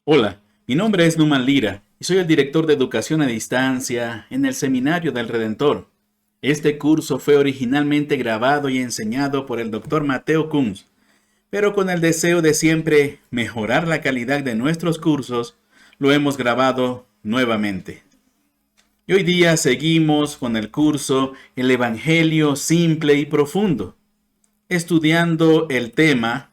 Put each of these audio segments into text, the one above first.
Hola, mi nombre es Numan Lira y soy el director de Educación a Distancia en el Seminario del Redentor. Este curso fue originalmente grabado y enseñado por el Dr. Mateo Kunz, pero con el deseo de siempre mejorar la calidad de nuestros cursos, lo hemos grabado nuevamente. Y hoy día seguimos con el curso El Evangelio Simple y Profundo, estudiando el tema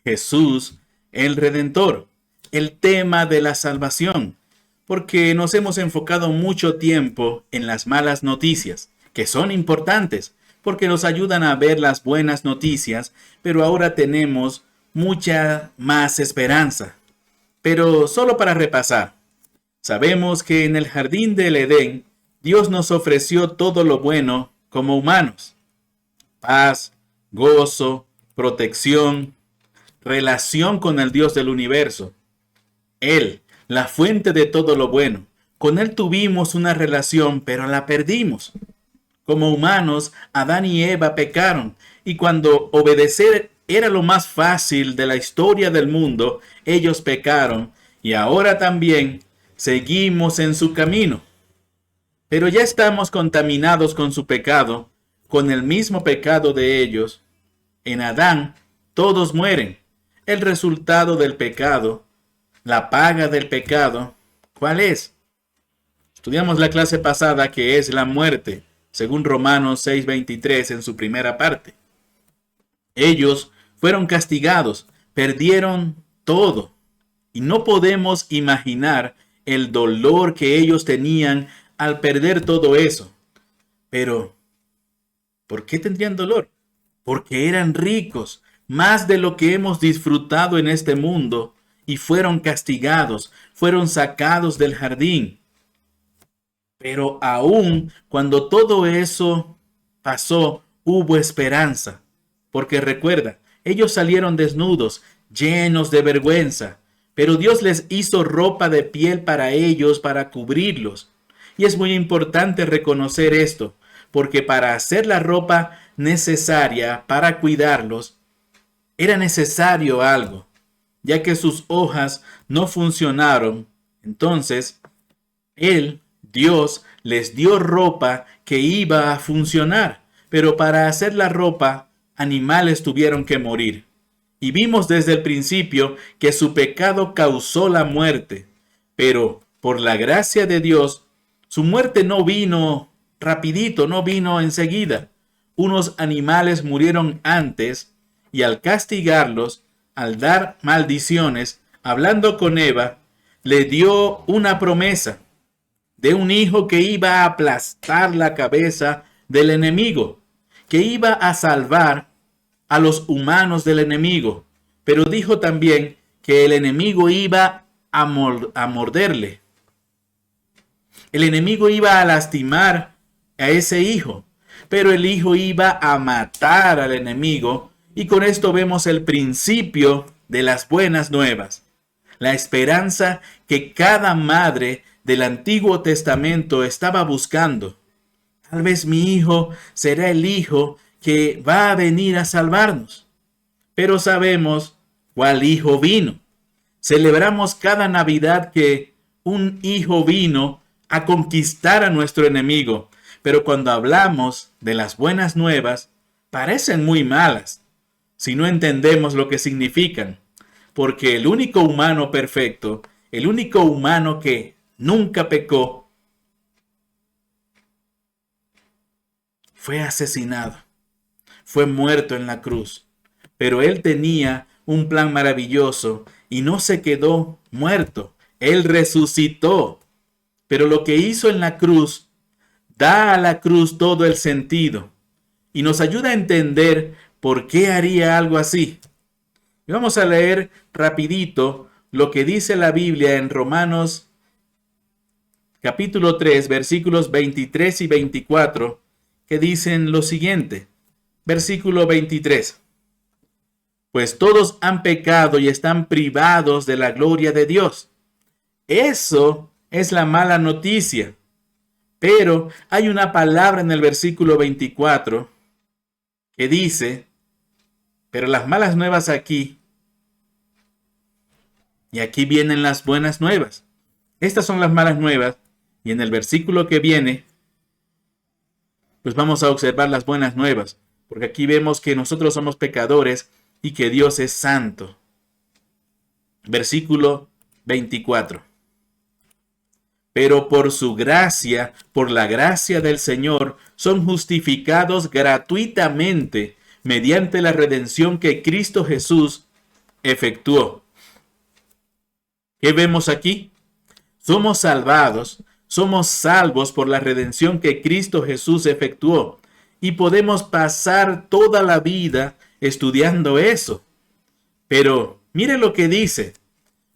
Jesús el Redentor, el tema de la salvación, porque nos hemos enfocado mucho tiempo en las malas noticias, que son importantes, porque nos ayudan a ver las buenas noticias, pero ahora tenemos mucha más esperanza. Pero solo para repasar, sabemos que en el jardín del Edén, Dios nos ofreció todo lo bueno como humanos: paz, gozo, protección, relación con el Dios del universo. Él, la fuente de todo lo bueno. Con Él tuvimos una relación, pero la perdimos. Como humanos, Adán y Eva pecaron, y cuando obedecer era lo más fácil de la historia del mundo, ellos pecaron, y ahora también seguimos en su camino. Pero ya estamos contaminados con su pecado, con el mismo pecado de ellos. En Adán, todos mueren. El resultado del pecado, la paga del pecado, ¿cuál es? Estudiamos la clase pasada que es la muerte, según Romanos 6:23 en su primera parte. Ellos fueron castigados, perdieron todo, y no podemos imaginar el dolor que ellos tenían al perder todo eso. Pero, ¿por qué tendrían dolor? Porque eran ricos, más de lo que hemos disfrutado en este mundo, y fueron castigados, fueron sacados del jardín. Pero aún cuando todo eso pasó, hubo esperanza. Porque recuerda, ellos salieron desnudos, llenos de vergüenza, pero Dios les hizo ropa de piel para ellos, para cubrirlos. Y es muy importante reconocer esto, porque para hacer la ropa necesaria para cuidarlos, era necesario algo, ya que sus hojas no funcionaron. Entonces, Dios, les dio ropa que iba a funcionar, pero para hacer la ropa, animales tuvieron que morir. Y vimos desde el principio que su pecado causó la muerte, pero por la gracia de Dios, su muerte no vino rapidito, no vino enseguida. Unos animales murieron antes, y al castigarlos, al dar maldiciones, hablando con Eva, le dio una promesa de un hijo que iba a aplastar la cabeza del enemigo, que iba a salvar a los humanos del enemigo. Pero dijo también que el enemigo iba a morderle. El enemigo iba a lastimar a ese hijo, pero el hijo iba a matar al enemigo. Y con esto vemos el principio de las buenas nuevas, la esperanza que cada madre del Antiguo Testamento estaba buscando. Tal vez mi hijo será el hijo que va a venir a salvarnos. Pero sabemos cuál hijo vino. Celebramos cada Navidad que un hijo vino a conquistar a nuestro enemigo. Pero cuando hablamos de las buenas nuevas, parecen muy malas si no entendemos lo que significan. Porque el único humano perfecto, el único humano que nunca pecó, fue asesinado, fue muerto en la cruz. Pero él tenía un plan maravilloso y no se quedó muerto. Él resucitó. Pero lo que hizo en la cruz da a la cruz todo el sentido y nos ayuda a entender por qué haría algo así. Y vamos a leer rapidito lo que dice la Biblia en Romanos capítulo 3, versículos 23 y 24, que dicen lo siguiente. Versículo 23. Pues todos han pecado y están privados de la gloria de Dios. Eso es la mala noticia. Pero hay una palabra en el versículo 24 que dice, pero las malas nuevas aquí Y aquí vienen las buenas nuevas. Estas son las malas nuevas. Y en el versículo que viene, pues vamos a observar las buenas nuevas. Porque aquí vemos que nosotros somos pecadores y que Dios es santo. Versículo 24. Pero por su gracia, por la gracia del Señor, son justificados gratuitamente mediante la redención que Cristo Jesús efectuó. ¿Qué vemos aquí? Somos salvados, somos salvos por la redención que Cristo Jesús efectuó. Y podemos pasar toda la vida estudiando eso. Pero mire lo que dice.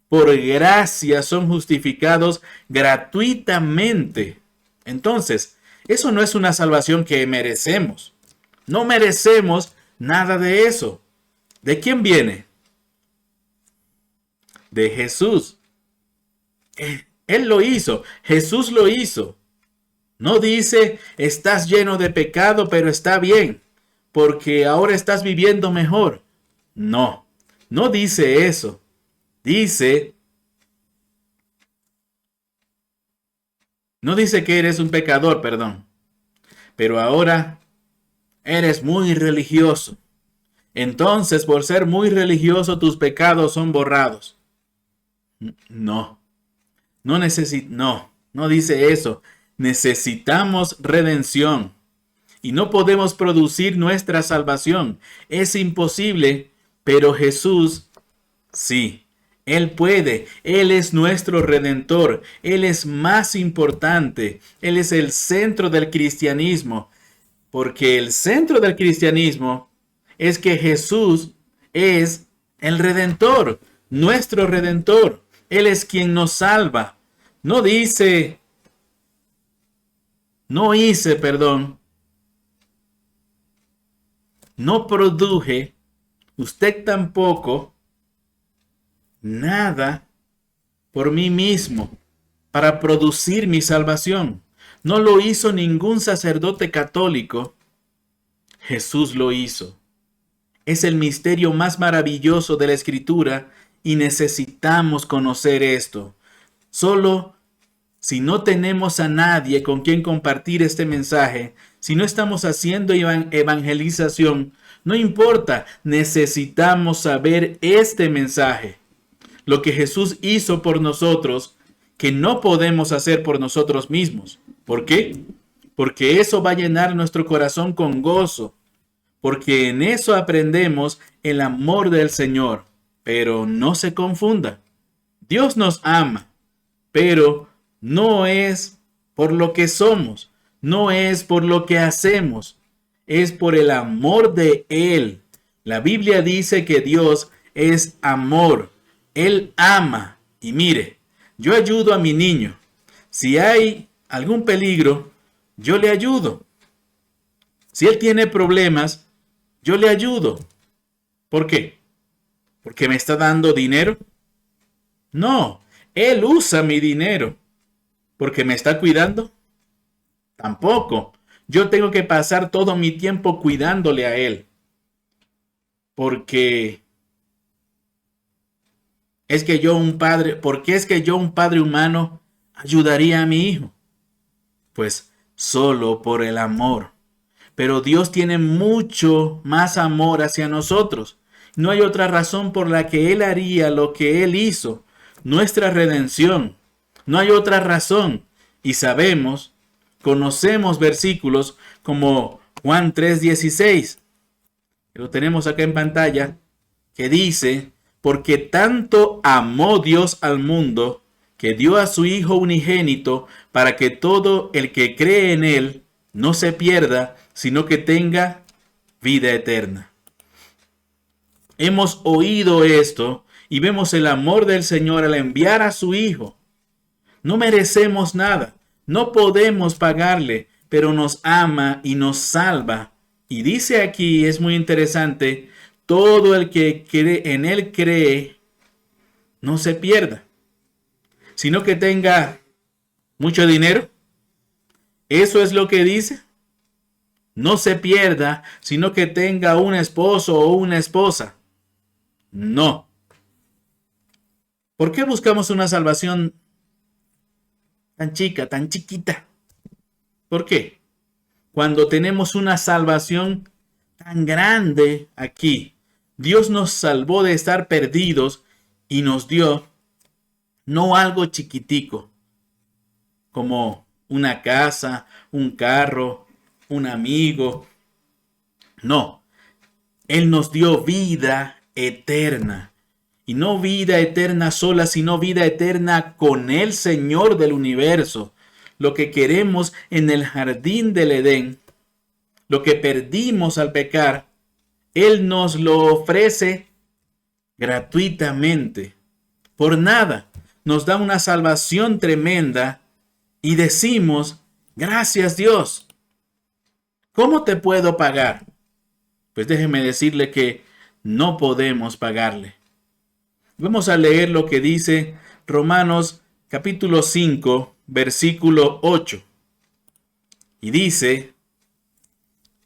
Por gracia son justificados gratuitamente. Entonces, eso no es una salvación que merecemos. No merecemos nada de eso. ¿De quién viene? De Jesús. Él lo hizo. Jesús lo hizo. No dice, estás lleno de pecado, pero está bien, porque ahora estás viviendo mejor. No, no dice eso. No dice que eres un pecador, perdón, pero ahora eres muy religioso. Entonces, por ser muy religioso, tus pecados son borrados. No, no dice eso. Necesitamos redención y no podemos producir nuestra salvación. Es imposible, pero Jesús sí. Él puede, Él es nuestro Redentor, Él es más importante, Él es el centro del cristianismo, porque el centro del cristianismo es que Jesús es el Redentor, nuestro Redentor, Él es quien nos salva. No produje, usted tampoco, nada por mí mismo para producir mi salvación. No lo hizo ningún sacerdote católico. Jesús lo hizo. Es el misterio más maravilloso de la Escritura y necesitamos conocer esto. Solo si no tenemos a nadie con quien compartir este mensaje, si no estamos haciendo evangelización, no importa, necesitamos saber este mensaje. Lo que Jesús hizo por nosotros, que no podemos hacer por nosotros mismos. ¿Por qué? Porque eso va a llenar nuestro corazón con gozo. Porque en eso aprendemos el amor del Señor. Pero no se confunda. Dios nos ama, pero no es por lo que somos, no es por lo que hacemos, es por el amor de Él. La Biblia dice que Dios es amor. Él ama. Y mire, yo ayudo a mi niño. Si hay algún peligro, yo le ayudo. Si él tiene problemas, yo le ayudo. ¿Por qué? ¿Porque me está dando dinero? No, él usa mi dinero. ¿Porque me está cuidando? Tampoco. Yo tengo que pasar todo mi tiempo cuidándole a él. Porque es que yo un padre humano ayudaría a mi hijo. Pues solo por el amor. Pero Dios tiene mucho más amor hacia nosotros. No hay otra razón por la que Él haría lo que Él hizo. Nuestra redención. No hay otra razón. Y conocemos versículos como Juan 3:16. Lo tenemos acá en pantalla. Que dice, porque tanto amó Dios al mundo, que dio a su Hijo unigénito, para que todo el que cree en Él no se pierda, sino que tenga vida eterna. Hemos oído esto y vemos el amor del Señor al enviar a su Hijo. No merecemos nada, no podemos pagarle, pero nos ama y nos salva. Y dice aquí, es muy interesante, todo el que en Él cree, no se pierda, sino que tenga mucho dinero. Eso es lo que dice. No se pierda, sino que tenga un esposo o una esposa. No. ¿Por qué buscamos una salvación tan chica, tan chiquita? ¿Por qué? Cuando tenemos una salvación tan grande aquí. Dios nos salvó de estar perdidos y nos dio no algo chiquitico, como una casa, un carro, un amigo. No, Él nos dio vida eterna. Y no vida eterna sola, sino vida eterna con el Señor del universo. Lo que queremos en el jardín del Edén, lo que perdimos al pecar, Él nos lo ofrece gratuitamente. Por nada. Nos da una salvación tremenda y decimos, gracias Dios. ¿Cómo te puedo pagar? Pues déjeme decirle que no podemos pagarle. Vamos a leer lo que dice Romanos capítulo 5, versículo 8. Y dice,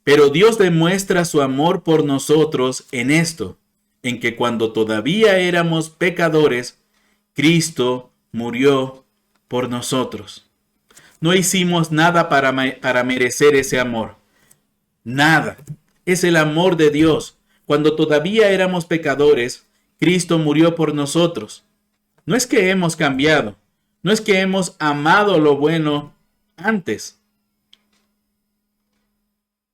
pero Dios demuestra su amor por nosotros en esto, en que cuando todavía éramos pecadores, Cristo murió por nosotros. No hicimos nada para merecer ese amor. Nada. Es el amor de Dios. Cuando todavía éramos pecadores, Cristo murió por nosotros. No es que hemos cambiado. No es que hemos amado lo bueno antes.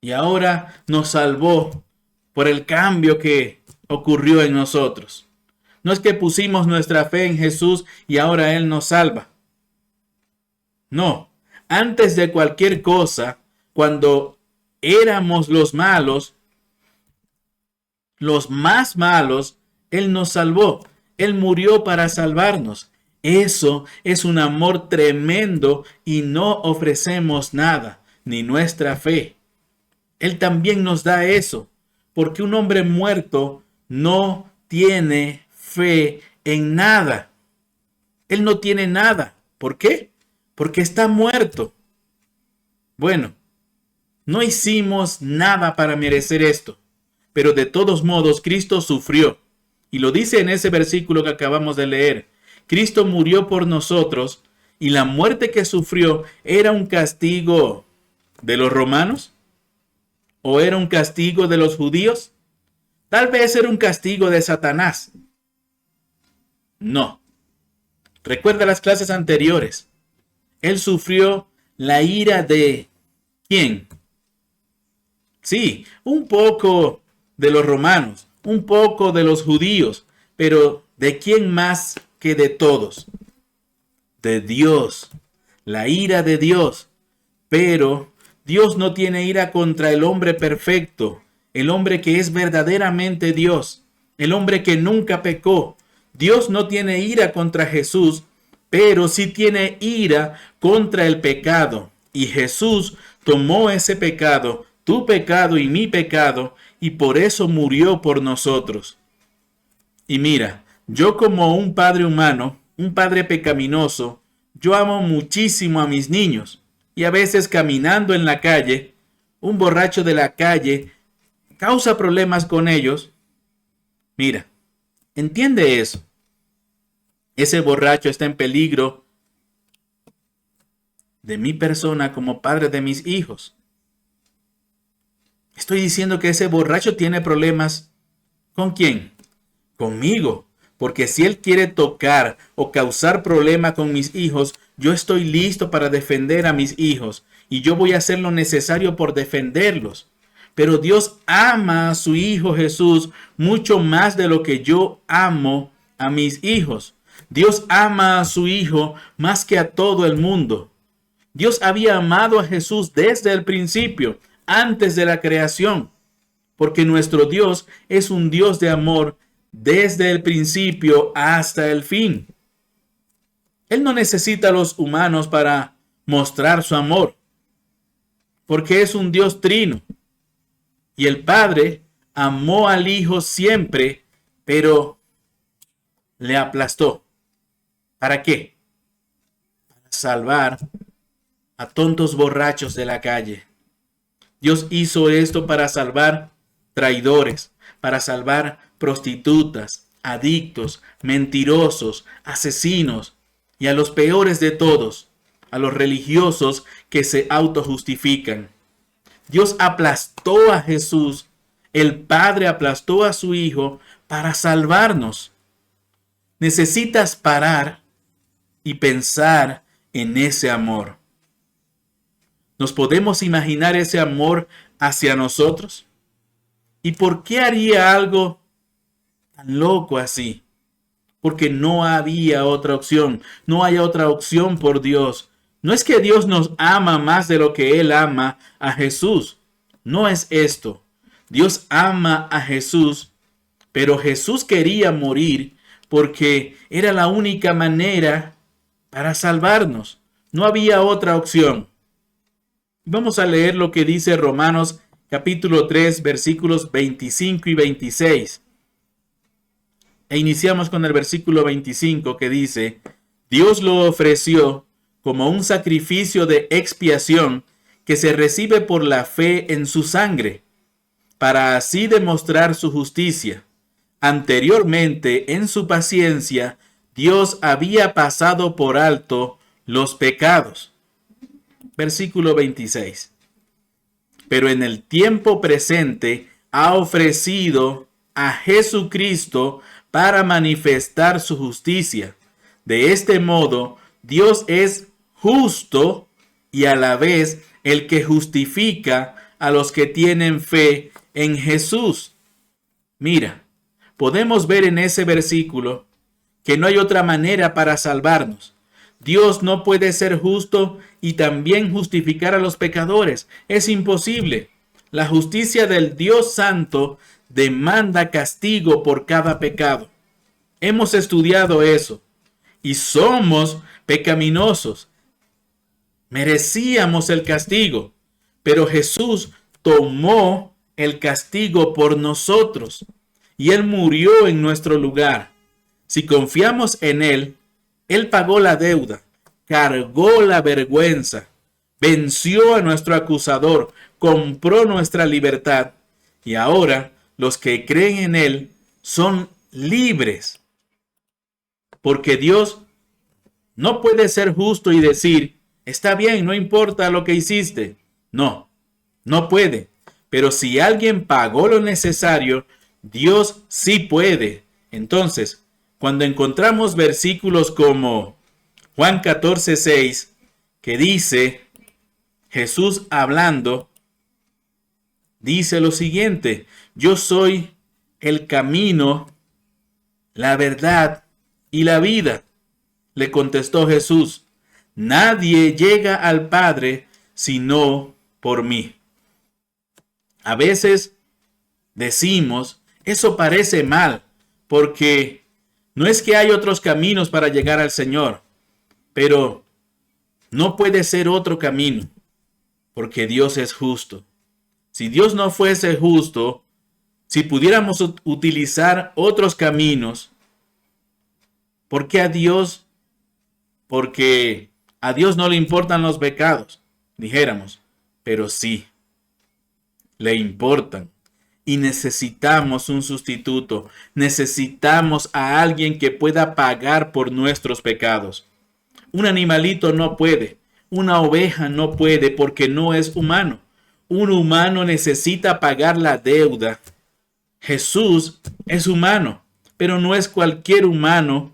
Y ahora nos salvó por el cambio que ocurrió en nosotros. No es que pusimos nuestra fe en Jesús y ahora Él nos salva. No. Antes de cualquier cosa, cuando éramos los malos, los más malos, Él nos salvó. Él murió para salvarnos. Eso es un amor tremendo y no ofrecemos nada, ni nuestra fe. Él también nos da eso, porque un hombre muerto no tiene fe en nada. Él no tiene nada. ¿Por qué? Porque está muerto. Bueno, no hicimos nada para merecer esto, pero de todos modos Cristo sufrió. Y lo dice en ese versículo que acabamos de leer. Cristo murió por nosotros y la muerte que sufrió era un castigo de los romanos o era un castigo de los judíos. Tal vez era un castigo de Satanás. No. Recuerda las clases anteriores. Él sufrió la ira de ¿quién? Sí, un poco de los romanos, un poco de los judíos, pero ¿de quién más que de todos? De Dios, la ira de Dios. Pero Dios no tiene ira contra el hombre perfecto, el hombre que es verdaderamente Dios, el hombre que nunca pecó. Dios no tiene ira contra Jesús, pero sí tiene ira contra el pecado. Y Jesús tomó ese pecado, tu pecado y mi pecado, y por eso murió por nosotros. Y mira, yo como un padre humano, un padre pecaminoso, yo amo muchísimo a mis niños. Y a veces caminando en la calle, un borracho de la calle causa problemas con ellos. Mira, entiende eso. Ese borracho está en peligro de mi persona como padre de mis hijos. Estoy diciendo que ese borracho tiene problemas. ¿Con quién? Conmigo. Porque si él quiere tocar o causar problema con mis hijos, yo estoy listo para defender a mis hijos. Y yo voy a hacer lo necesario por defenderlos. Pero Dios ama a su Hijo Jesús mucho más de lo que yo amo a mis hijos. Dios ama a su Hijo más que a todo el mundo. Dios había amado a Jesús desde el principio, antes de la creación, porque nuestro Dios es un Dios de amor desde el principio hasta el fin. Él no necesita a los humanos para mostrar su amor, porque es un Dios trino. Y el Padre amó al Hijo siempre, pero le aplastó. ¿Para qué? Para salvar a tontos borrachos de la calle. Dios hizo esto para salvar traidores, para salvar prostitutas, adictos, mentirosos, asesinos y a los peores de todos, a los religiosos que se autojustifican. Dios aplastó a Jesús, el Padre aplastó a su Hijo para salvarnos. Necesitas parar y pensar en ese amor. ¿Nos podemos imaginar ese amor hacia nosotros? ¿Y por qué haría algo tan loco así? Porque no había otra opción. No hay otra opción por Dios. No es que Dios nos ama más de lo que Él ama a Jesús. No es esto. Dios ama a Jesús, pero Jesús quería morir porque era la única manera para salvarnos. No había otra opción. Vamos a leer lo que dice Romanos capítulo 3, versículos 25 y 26. E iniciamos con el versículo 25 que dice: Dios lo ofreció como un sacrificio de expiación que se recibe por la fe en su sangre, para así demostrar su justicia. Anteriormente, en su paciencia, Dios había pasado por alto los pecados. Versículo 26. Pero en el tiempo presente ha ofrecido a Jesucristo para manifestar su justicia. De este modo, Dios es justo y a la vez el que justifica a los que tienen fe en Jesús. Mira, podemos ver en ese versículo que no hay otra manera para salvarnos. Dios no puede ser justo y también justificar a los pecadores. Es imposible. La justicia del Dios Santo demanda castigo por cada pecado. Hemos estudiado eso. Y somos pecaminosos. Merecíamos el castigo. Pero Jesús tomó el castigo por nosotros. Y Él murió en nuestro lugar. Si confiamos en Él, Él pagó la deuda, cargó la vergüenza, venció a nuestro acusador, compró nuestra libertad. Y ahora los que creen en Él son libres. Porque Dios no puede ser justo y decir: está bien, no importa lo que hiciste. No, no puede. Pero si alguien pagó lo necesario, Dios sí puede. Entonces, cuando encontramos versículos como Juan 14:6, que dice, Jesús hablando, dice lo siguiente: yo soy el camino, la verdad y la vida. Le contestó Jesús: nadie llega al Padre sino por mí. A veces decimos, eso parece mal, porque no es que hay otros caminos para llegar al Señor, pero no puede ser otro camino, porque Dios es justo. Si Dios no fuese justo, si pudiéramos utilizar otros caminos, ¿por qué a Dios? Porque a Dios no le importan los pecados, dijéramos, pero sí, le importan. Y necesitamos un sustituto. Necesitamos a alguien que pueda pagar por nuestros pecados. Un animalito no puede. Una oveja no puede porque no es humano. Un humano necesita pagar la deuda. Jesús es humano, pero no es cualquier humano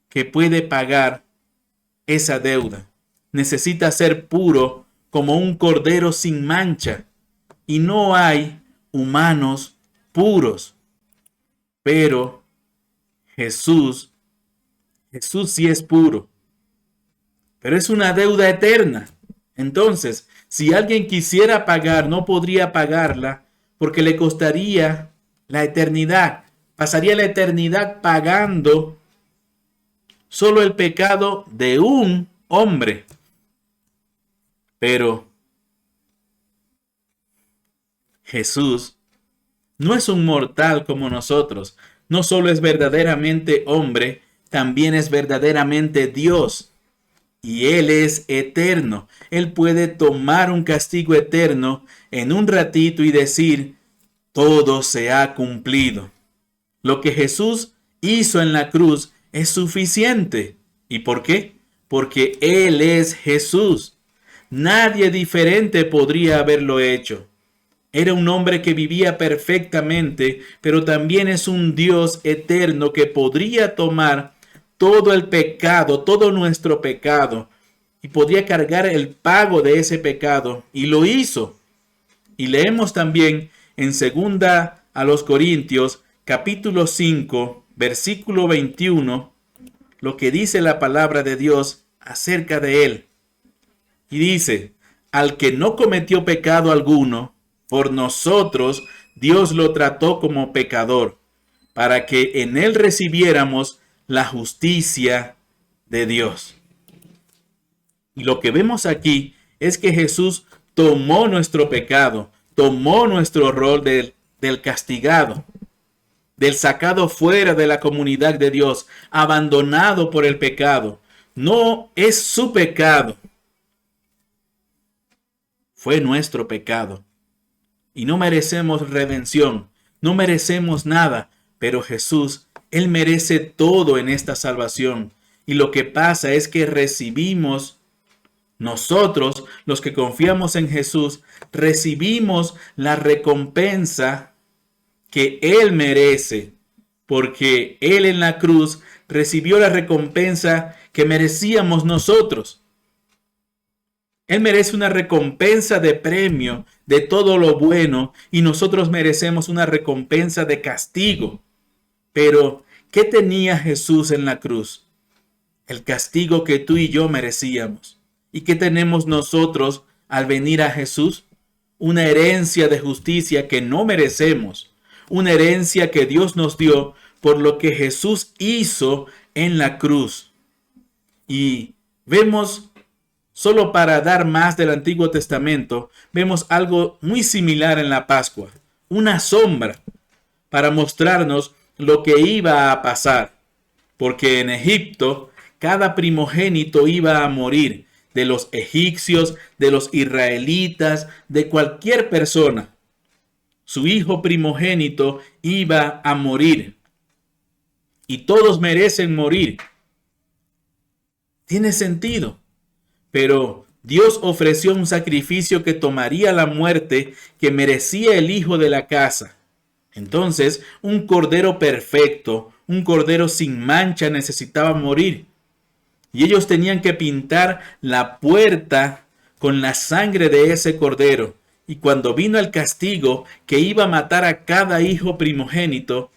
que puede pagar esa deuda. Necesita ser puro como un cordero sin mancha. Y no hay humanos puros. Pero Jesús sí es puro. Pero es una deuda eterna. Entonces, si alguien quisiera pagar, no podría pagarla porque le costaría la eternidad. Pasaría la eternidad pagando solo el pecado de un hombre. Pero Jesús no es un mortal como nosotros. No solo es verdaderamente hombre, también es verdaderamente Dios. Y Él es eterno. Él puede tomar un castigo eterno en un ratito y decir: todo se ha cumplido. Lo que Jesús hizo en la cruz es suficiente. ¿Y por qué? Porque Él es Jesús. Nadie diferente podría haberlo hecho. Era un hombre que vivía perfectamente, pero también es un Dios eterno que podría tomar todo el pecado, todo nuestro pecado, y podría cargar el pago de ese pecado. Y lo hizo. Y leemos también en 2 Corintios, capítulo 5, versículo 21, lo que dice la palabra de Dios acerca de Él. Y dice, al que no cometió pecado alguno, por nosotros Dios lo trató como pecador, para que en Él recibiéramos la justicia de Dios. Y lo que vemos aquí es que Jesús tomó nuestro pecado, tomó nuestro rol del castigado, del sacado fuera de la comunidad de Dios, abandonado por el pecado. No es su pecado, fue nuestro pecado. Y no merecemos redención, no merecemos nada, pero Jesús, Él merece todo en esta salvación. Y lo que pasa es que recibimos, nosotros, los que confiamos en Jesús, recibimos la recompensa que Él merece, porque Él en la cruz recibió la recompensa que merecíamos nosotros. Él merece una recompensa de premio de todo lo bueno y nosotros merecemos una recompensa de castigo. Pero, ¿qué tenía Jesús en la cruz? El castigo que tú y yo merecíamos. ¿Y qué tenemos nosotros al venir a Jesús? Una herencia de justicia que no merecemos. Una herencia que Dios nos dio por lo que Jesús hizo en la cruz. Y vemos, solo para dar más del Antiguo Testamento, vemos algo muy similar en la Pascua. Una sombra para mostrarnos lo que iba a pasar. Porque en Egipto, cada primogénito iba a morir. De los egipcios, de los israelitas, de cualquier persona. Su hijo primogénito iba a morir. Y todos merecen morir. Tiene sentido. Pero Dios ofreció un sacrificio que tomaría la muerte que merecía el hijo de la casa. Entonces, un cordero perfecto, un cordero sin mancha necesitaba morir. Y ellos tenían que pintar la puerta con la sangre de ese cordero. Y cuando vino el castigo que iba a matar a cada hijo primogénito,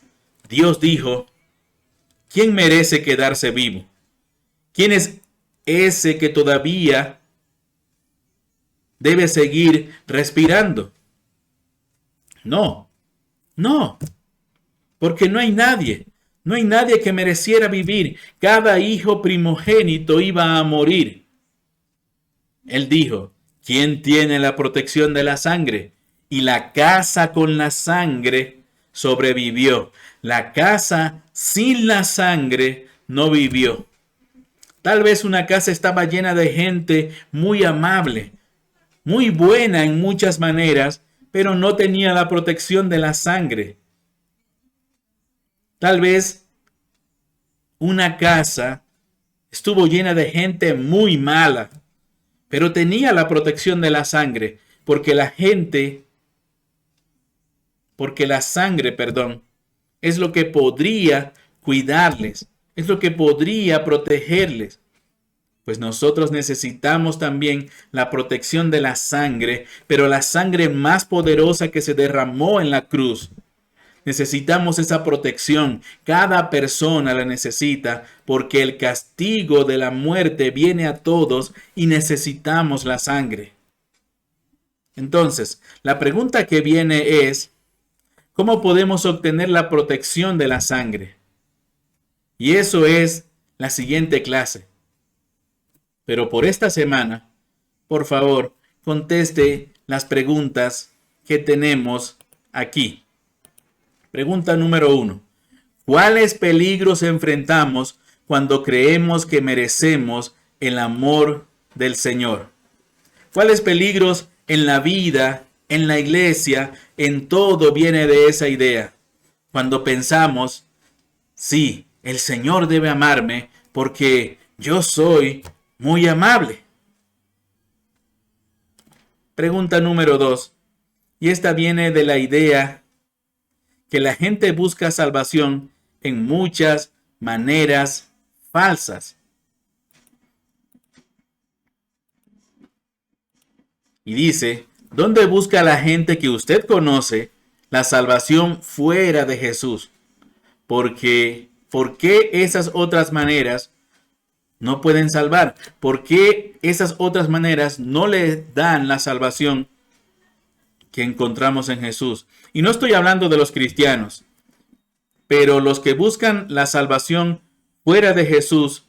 Dios dijo, ¿quién merece quedarse vivo? ¿Quién es ese que todavía debe seguir respirando? No, porque no hay nadie. No hay nadie que mereciera vivir. Cada hijo primogénito iba a morir. Él dijo, ¿quién tiene la protección de la sangre? Y la casa con la sangre sobrevivió. La casa sin la sangre no vivió. Tal vez una casa estaba llena de gente muy amable, muy buena en muchas maneras, pero no tenía la protección de la sangre. Tal vez una casa estuvo llena de gente muy mala, pero tenía la protección de la sangre, porque la sangre, es lo que podría cuidarles, es lo que podría protegerles. Pues nosotros necesitamos también la protección de la sangre, pero la sangre más poderosa que se derramó en la cruz. Necesitamos esa protección. Cada persona la necesita porque el castigo de la muerte viene a todos y necesitamos la sangre. Entonces, la pregunta que viene es, ¿cómo podemos obtener la protección de la sangre? Y eso es la siguiente clase. Pero por esta semana, por favor, conteste las preguntas que tenemos aquí. Pregunta número 1. ¿Cuáles peligros enfrentamos cuando creemos que merecemos el amor del Señor? ¿Cuáles peligros en la vida, en la iglesia, en todo viene de esa idea? Cuando pensamos, sí, el Señor debe amarme porque yo soy muy amable. Pregunta número 2. Y esta viene de la idea que la gente busca salvación en muchas maneras falsas. Y dice, ¿dónde busca la gente que usted conoce la salvación fuera de Jesús? ¿Por qué esas otras maneras no pueden salvar? ¿Por qué esas otras maneras no le dan la salvación que encontramos en Jesús? Y no estoy hablando de los cristianos, pero los que buscan la salvación fuera de Jesús,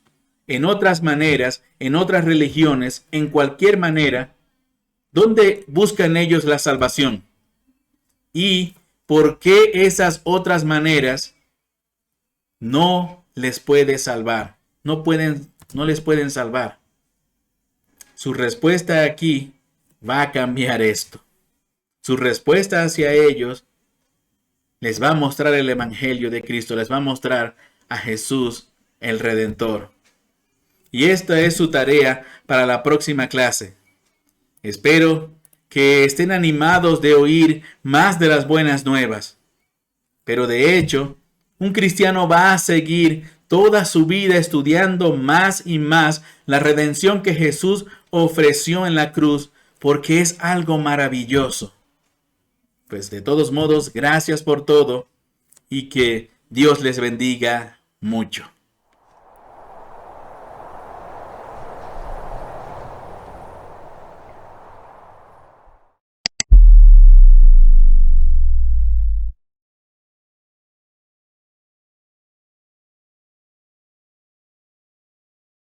en otras maneras, en otras religiones, en cualquier manera, ¿dónde buscan ellos la salvación? ¿Y por qué esas otras maneras no les puede salvar? No les pueden salvar. Su respuesta aquí va a cambiar esto. Su respuesta hacia ellos les va a mostrar el Evangelio de Cristo, les va a mostrar a Jesús el Redentor. Y esta es su tarea para la próxima clase. Espero que estén animados de oír más de las buenas nuevas. Pero de hecho, un cristiano va a seguir toda su vida estudiando más y más la redención que Jesús ofreció en la cruz, porque es algo maravilloso. Pues de todos modos, gracias por todo y que Dios les bendiga mucho.